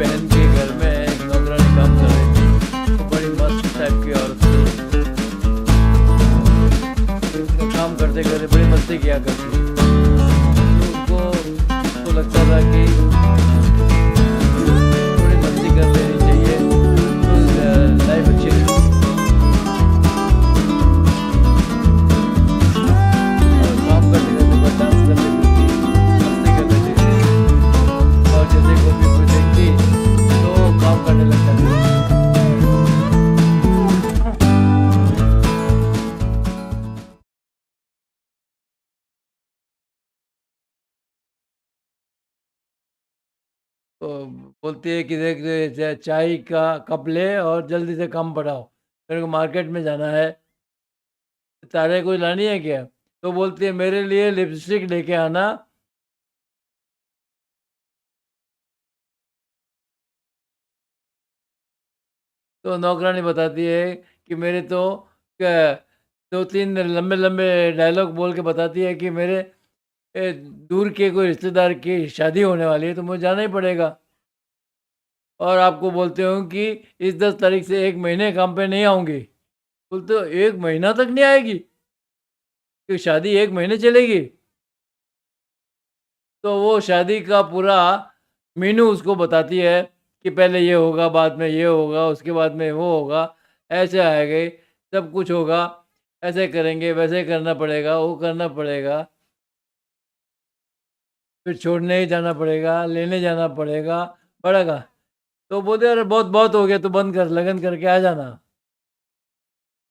बहन के घर में एक नौकरानी काम कर रही थी। तो बड़ी मस्त टाइप की औरत थी। उसका काम करते करते बड़ी मस्ती किया करती। तो उसको लगता था कि थोड़ी मस्ती कर लेनी चाहिए तो लाइफ अच्छी रहेगी। और काम करते करते बस डांस कर लेती थी, मस्ती कर लेती थी। और जैसे कोई देखती तो काम करने लग जाती। तो बोलती है कि देख चाय का कप ले और जल्दी से काम बढ़ाओ, मेरे को मार्केट में जाना है। तारे कोई लानी है क्या? तो बोलती है मेरे लिए लिपस्टिक लेके आना। तो नौकरानी बताती है कि मेरे तो दो तीन लंबे लंबे डायलॉग बोल के बताती है कि मेरे दूर के कोई रिश्तेदार की शादी होने वाली है तो मुझे जाना ही पड़ेगा। और आपको बोलते हो कि इस 10 तारीख से 1 महीने काम पे नहीं आऊँगी। बोलते हो 1 महीना तक नहीं आएगी? कि शादी 1 महीने चलेगी? तो वो शादी का पूरा मेनू उसको बताती है कि पहले ये होगा, बाद में ये होगा, उसके बाद में वो होगा, ऐसे आएँगे, सब कुछ होगा, ऐसे करेंगे, वैसे करना पड़ेगा, वो करना पड़ेगा। फिर छोड़ने ही जाना पड़ेगा, लेने जाना पड़ेगा, पड़ेगा। तो बोलते अरे बहुत बहुत हो गया, तू बंद कर, लगन करके आ जाना।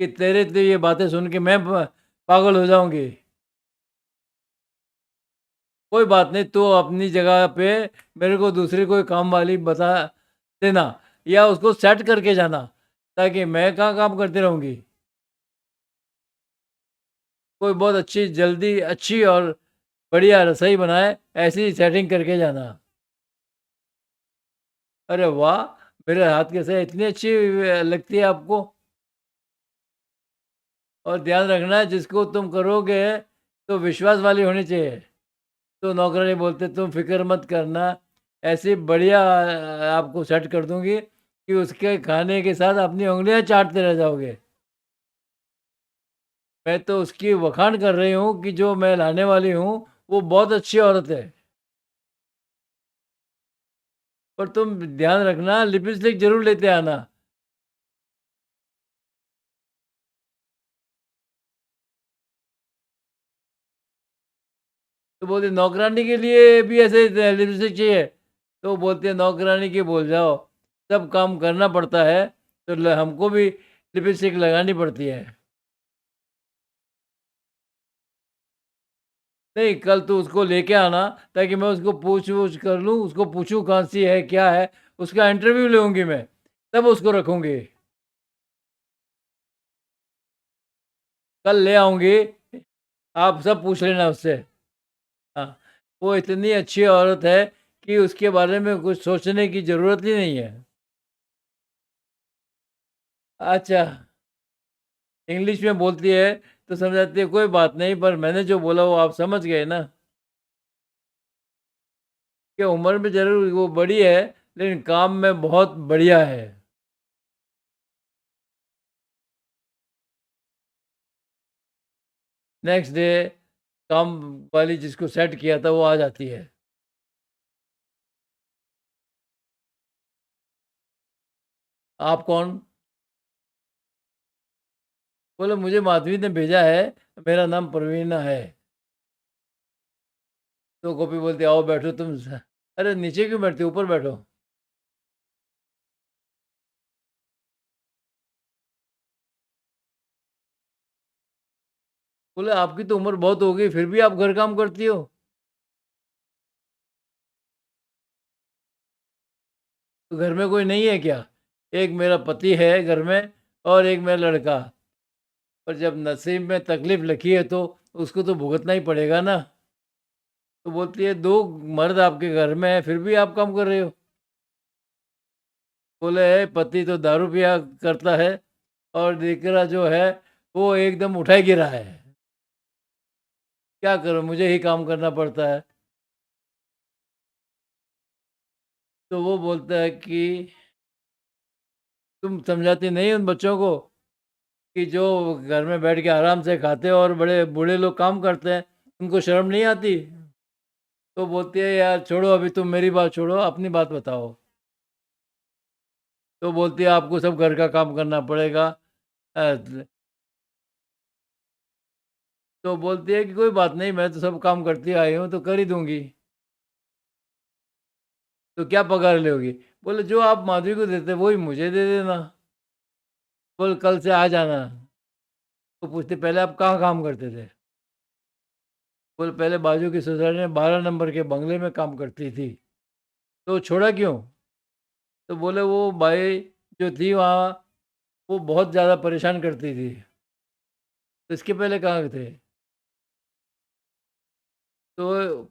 कि तेरे तो ये बातें सुन के मैं पागल हो जाऊँगी। कोई बात नहीं, तू अपनी जगह पे मेरे को दूसरी कोई काम वाली बता देना या उसको सेट करके जाना, ताकि मैं कहाँ काम करती रहूँगी। कोई बहुत अच्छी जल्दी अच्छी और बढ़िया रसोई बनाए, ऐसी सेटिंग करके जाना। अरे वाह! मेरे हाथ की रसोई इतनी अच्छी लगती है आपको? और ध्यान रखना जिसको तुम करोगे तो विश्वास वाली होनी चाहिए। तो नौकरानी बोलते तुम फ़िक्र मत करना, ऐसी बढ़िया आपको सेट कर दूँगी कि उसके खाने के साथ अपनी उँगलियाँ चाटते रह जाओगे। मैं तो उसकी बखान कर रही हूँ कि जो मैं लाने वाली हूँ, वो बहुत अच्छी औरत है। पर तुम ध्यान रखना लिपस्टिक ज़रूर लेते आना। तो बोलती नौकरानी के लिए भी ऐसे लिपस्टिक चाहिए? तो बोलती है नौकरानी की भूल जाओ, सब काम करना पड़ता है, तो हमको भी लिपस्टिक लगानी पड़ती है। नहीं, कल तू उसको लेके आना ताकि मैं उसको पूछ-वूछ कर लूँ, उसको पूछूँ कहाँ-सी है, क्या है? उसका इंटरव्यू लूँगी मैं, तब उसको रखूँगी। कल ले आऊँगी, आप सब पूछ लेना उससे। हाँ, वो इतनी अच्छी औरत है कि उसके बारे में कुछ सोचने की ज़रूरत ही नहीं है। अच्छा, इंग्लिश में बोलती है तो समझाती है कोई बात नहीं, पर मैंने जो बोला वो आप समझ गए ना, कि उम्र में ज़रूर वो बड़ी है, लेकिन काम में बहुत बढ़िया है। नेक्स्ट डे काम वाली जिसको सेट किया था वो आ जाती है। आप कौन? बोले मुझे माधवी ने भेजा है, मेरा नाम प्रवीणा है। तो गोपी बोलती आओ बैठो तुम अरे नीचे क्यों बैठते हो? ऊपर बैठो। बोले आपकी तो उम्र बहुत हो गई फिर भी आप घर काम करती हो? तो घर में कोई नहीं है क्या? एक मेरा पति है घर में और एक मेरा लड़का। पर जब नसीब में तकलीफ लिखी है तो उसको तो भुगतना ही पड़ेगा ना। तो बोलती है 2 मर्द आपके घर में है फिर भी आप काम कर रहे हो? बोले पति तो दारू पिया करता है और दूसरा जो है वो एकदम उठाए गिरा है। क्या करूँ मुझे ही काम करना पड़ता है। तो वो बोलता है कि तुम समझाती नहीं उन बच्चों को कि जो घर में बैठ के आराम से खाते हैं और बड़े बूढ़े लोग काम करते हैं, उनको शर्म नहीं आती? तो बोलती है यार छोड़ो अभी तुम मेरी बात छोड़ो, अपनी बात बताओ। तो बोलती है आपको सब घर का काम करना पड़ेगा। अ, तो बोलती है कि कोई बात नहीं मैं तो सब काम करती आई हूँ तो कर ही दूँगी। तो क्या पगार लोगी? बोले जो आप माधुरी को देते वही मुझे दे देना। बोले कल से आ जाना। तो पूछते पहले आप कहाँ काम करते थे? बोले पहले बाजू की सोसाइटी में 12 नंबर के बंगले में काम करती थी। तो छोड़ा क्यों? तो बोले वो बाई जो थी वहाँ वो बहुत ज़्यादा परेशान करती थी। तो इसके पहले कहाँ थे? तो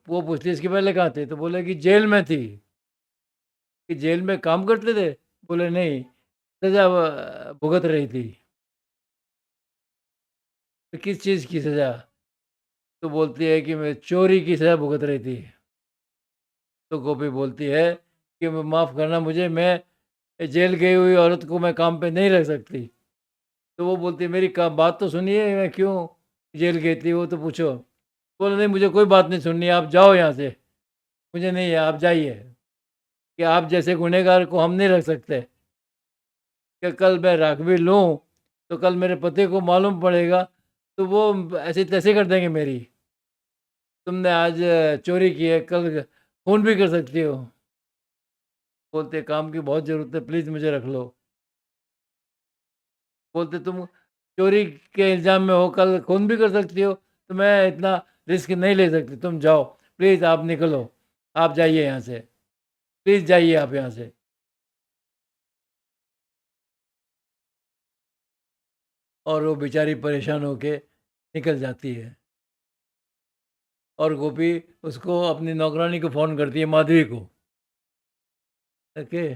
वो पूछती इसके पहले कहाँ थे? तो बोले कि जेल में थी। कि जेल में काम करते थे? बोले नहीं, सज़ा भुगत रही थी। तो किस चीज़ की सज़ा? तो बोलती है कि मैं चोरी की सज़ा भुगत रही थी। तो गोपी बोलती है कि माफ़ करना मुझे, मैं जेल गई हुई औरत को मैं काम पे नहीं रख सकती। तो वो बोलती है मेरी का बात तो सुनिए, मैं क्यों जेल गई थी वो तो पूछो। बोले नहीं मुझे कोई बात नहीं सुननी है, आप जाओ यहाँ से, मुझे नहीं है, आप जाइए। कि आप जैसे गुनहगार को हम नहीं रख सकते। कि कल मैं रख भी लूँ तो कल मेरे पति को मालूम पड़ेगा तो वो ऐसे तैसे कर देंगे मेरी। तुमने आज चोरी की है, कल खून भी कर सकती हो। बोलते काम की बहुत ज़रूरत है, प्लीज़ मुझे रख लो। बोलते तुम चोरी के इल्ज़ाम में हो, कल खून भी कर सकती हो, तो मैं इतना रिस्क नहीं ले सकती, तुम जाओ, प्लीज़ आप निकलो, आप जाइए यहाँ से, प्लीज़ जाइए आप यहाँ से। और वो बेचारी परेशान होके निकल जाती है। और गोपी उसको अपनी नौकरानी को फ़ोन करती है, माधवी को। ओके,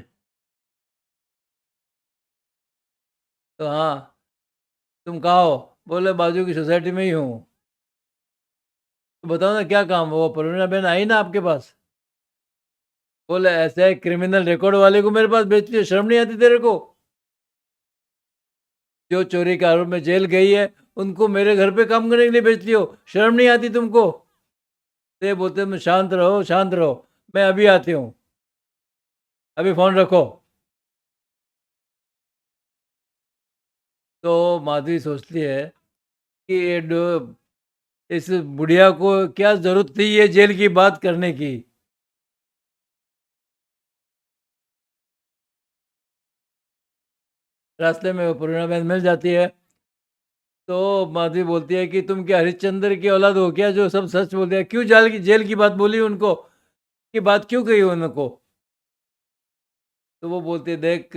तो हाँ, तुम कहाँ हो? बोले बाजू की सोसाइटी में ही हूँ। तो बताओ ना क्या काम है? वो प्रवीणा बहन आई ना आपके पास? बोले ऐसे क्रिमिनल रिकॉर्ड वाले को मेरे पास भेजती है, शर्म नहीं आती तेरे को? जो चोरी के आरोप में जेल गई है, उनको मेरे घर पे काम करने के लिए भेजती हो, शर्म नहीं आती तुमको? तो ये बोलते तुम शांत रहो, मैं अभी आती हूँ, अभी फ़ोन रखो। तो माधवी सोचती है कि ये इस बुढ़िया को क्या ज़रूरत थी ये जेल की बात करने की। रास्ते में वो पूर्णिमा बहन मिल जाती है। तो माधवी बोलती है कि तुम क्या हरिश्चंद्र की औलाद हो क्या जो सब सच बोलते हैं? क्यों जेल की बात बोली उनको? कि बात क्यों कही उनको? तो वो बोलती है देख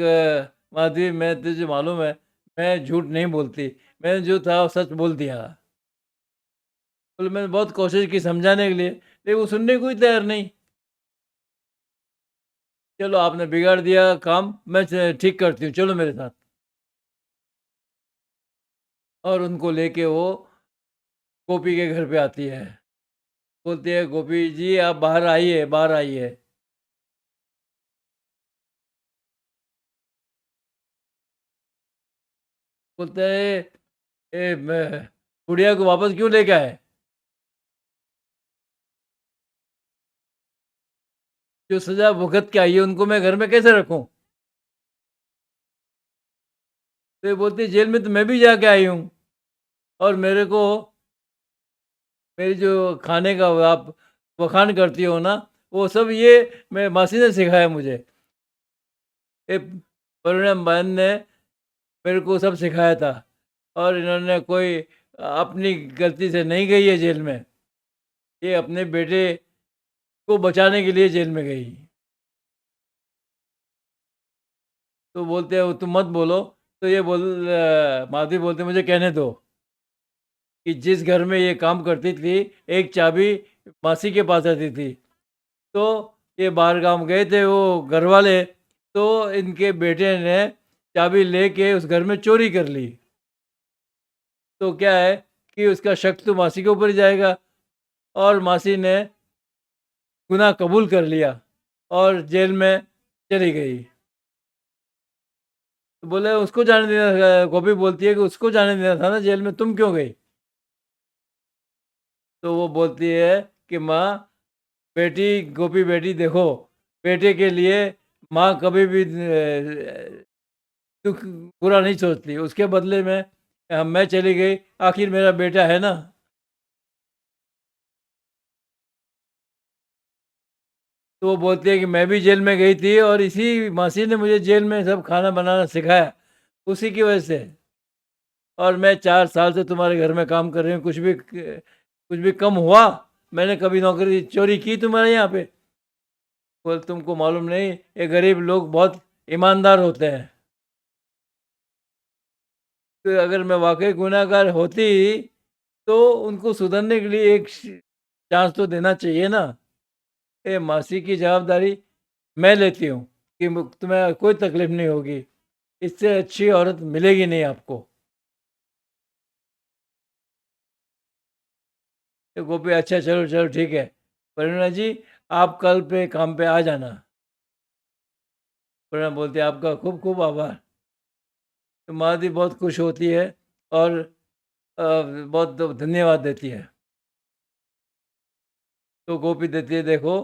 माधवी, मैं तुझे मालूम है मैं झूठ नहीं बोलती, मैंने जो था वो सच बोल दिया। बोले मैंने बहुत कोशिश की समझाने के लिए, लेकिन वो सुनने को ही तैयार नहीं। चलो आपने बिगाड़ दिया काम, मैं ठीक करती हूँ, चलो मेरे साथ। और उनको लेके वो गोपी के घर पे आती है। बोलती है गोपी जी आप बाहर आइए, बाहर आइए। बोलता है मैं बुढ़िया को वापस क्यों लेके आए? जो सजा भुगत के आई है उनको मैं घर में कैसे रखूं? तो ये बोलती है जेल में तो मैं भी जाके आई हूँ, और मेरे को मेरी जो खाने का आप बखान करती हो ना, वो सब ये मैं मासी ने सिखाया मुझे। ये परिणम बहन ने मेरे को सब सिखाया था, और इन्होंने कोई अपनी गलती से नहीं गई है जेल में, ये अपने बेटे को बचाने के लिए जेल में गई। तो बोलते हैं तुम मत बोलो। तो ये माधवी बोलते मुझे कहने दो कि जिस घर में ये काम करती थी, एक चाबी मासी के पास रहती थी। तो ये बाहर गाँव गए थे वो घर वाले, तो इनके बेटे ने चाबी लेके उस घर में चोरी कर ली। तो क्या है कि उसका शक तो मासी के ऊपर ही जाएगा, और मासी ने गुनाह कबूल कर लिया और जेल में चली गई। तो बोले उसको जाने देना गोपी बोलती है कि उसको जाने देना था ना जेल में, तुम क्यों गई? तो वो बोलती है कि माँ, बेटी, गोपी बेटी देखो, बेटे के लिए माँ कभी भी दुःख बुरा नहीं सोचती। उसके बदले में मैं चली गई, आखिर मेरा बेटा है ना। तो वो बोलती है कि मैं भी जेल में गई थी और इसी मासी ने मुझे जेल में सब खाना बनाना सिखाया, उसी की वजह से। और मैं 4 साल से तुम्हारे घर में काम कर रही हूँ, कुछ भी कम हुआ? मैंने कभी नौकरी चोरी की तुम्हारे यहाँ पे? बोले तुमको मालूम नहीं, ये गरीब लोग बहुत ईमानदार होते हैं। तो अगर मैं वाक़ई गुनहगार होती, तो उनको सुधरने के लिए एक चांस तो देना चाहिए ना। ये मासी की जवाबदारी मैं लेती हूँ कि तुम्हें कोई तकलीफ़ नहीं होगी। इससे अच्छी औरत मिलेगी नहीं आपको। तो गोपी अच्छा चलो, चलो ठीक है। परिणा जी, आप कल पे काम पे आ जाना। परिणा बोलती है आपका खूब-खूब आभार। तो मालती बहुत खुश होती है और बहुत धन्यवाद देती है। तो गोपी देती है देखो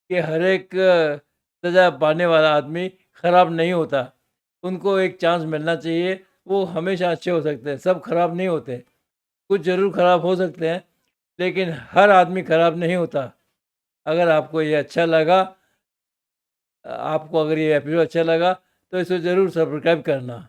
कि हर एक सज़ा पाने वाला आदमी खराब नहीं होता। उनको एक चांस मिलना चाहिए, वो हमेशा अच्छे हो सकते हैं, सब खराब नहीं होते। कुछ ज़रूर खराब हो सकते हैं, लेकिन हर आदमी खराब नहीं होता। अगर आपको ये अच्छा लगा, आपको अगर ये एपिसोड अच्छा लगा, तो इसे ज़रूर सब्सक्राइब करना।